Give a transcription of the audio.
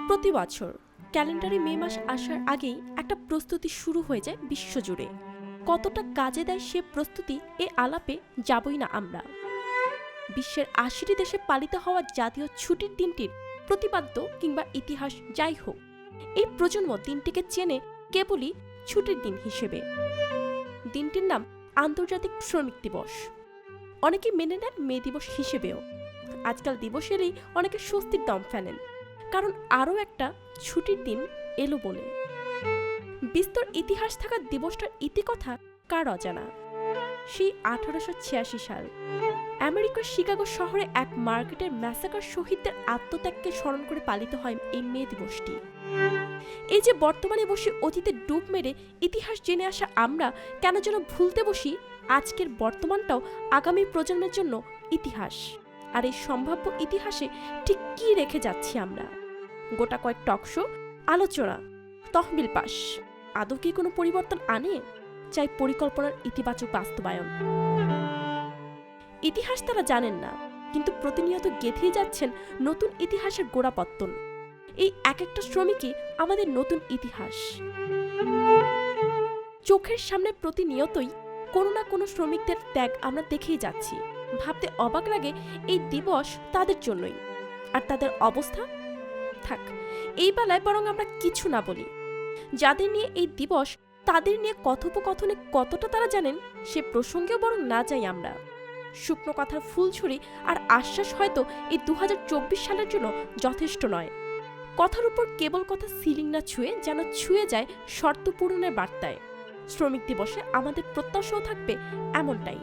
প্রতি বছর ক্যালেন্ডারে মে মাস আসার আগেই একটা প্রস্তুতি শুরু হয়ে যায় বিশ্বজুড়ে। কতটা কাজে দেয় সে প্রস্তুতি এ আলাপে যাবই না আমরা। বিশ্বের ৮০টি দেশে পালিত হওয়া জাতীয় ছুটির দিনটির প্রতিপাদ্য কিংবা ইতিহাস যাই হোক, এই প্রজন্ম দিনটিকে চেনে কেবলই ছুটির দিন হিসেবে। দিনটির নাম আন্তর্জাতিক শ্রমিক দিবস। অনেকে মেনে নেন মে দিবস হিসেবেও। আজকাল দিবস এলেই অনেকে স্বস্তির দম ফেলেন, কারণ আরও একটা ছুটির দিন এলো বলে। বিস্তর ইতিহাস থাকা দিবসটার ইতিকথা কার অজানা। সেই 1886 সাল আমেরিকার শিকাগো শহরে এক মার্কেটের ম্যাসাকার শহীদদের আত্মত্যাগকে স্মরণ করে পালিত হয় এই মে দিবসটি। এই যে বর্তমানে বসে অতীতে ডুব মেরে ইতিহাস জেনে আসা আমরা কেন যেন ভুলতে বসি আজকের বর্তমানটাও আগামী প্রজন্মের জন্য ইতিহাস। আর এই সম্ভাব্য ইতিহাসে ঠিক কি রেখে যাচ্ছি আমরা? গোটা কয়েক টকশো, আলোচনা, তহবিল পাস আদৌ কি কোনো পরিবর্তন আনে? চাই পরিকল্পনার ইতিবাচক বাস্তবায়ন। ইতিহাস তারা জানেন না, কিন্তু প্রতিনিয়ত গেঁথেই যাচ্ছেন নতুন ইতিহাসের গোড়াপত্তন। এই এক একটা শ্রমিকই আমাদের নতুন ইতিহাস। চোখের সামনে প্রতিনিয়তই কোনো না কোনো শ্রমিকদের ত্যাগ আমরা দেখেই যাচ্ছি। ভাবতে অবাক লাগে এই দিবস তাদের জন্যই। আর তাদের অবস্থা থাক, এই বেলায় বরং আমরা কিছু না বলি। যাদের নিয়ে এই দিবস, তাদের নিয়ে কথোপকথনে কতটা তারা জানেন সে প্রসঙ্গেও বরং না যাই আমরা। শুকনো কথার ফুলছুরি আর আশ্বাস হয়তো এই 2024 সালের জন্য যথেষ্ট নয়। কথার উপর কেবল কথা সিলিং না ছুঁয়ে যেন ছুঁয়ে যায় শর্ত পূরণের বার্তায়। শ্রমিক দিবসে আমাদের প্রত্যাশাও থাকবে এমনটাই।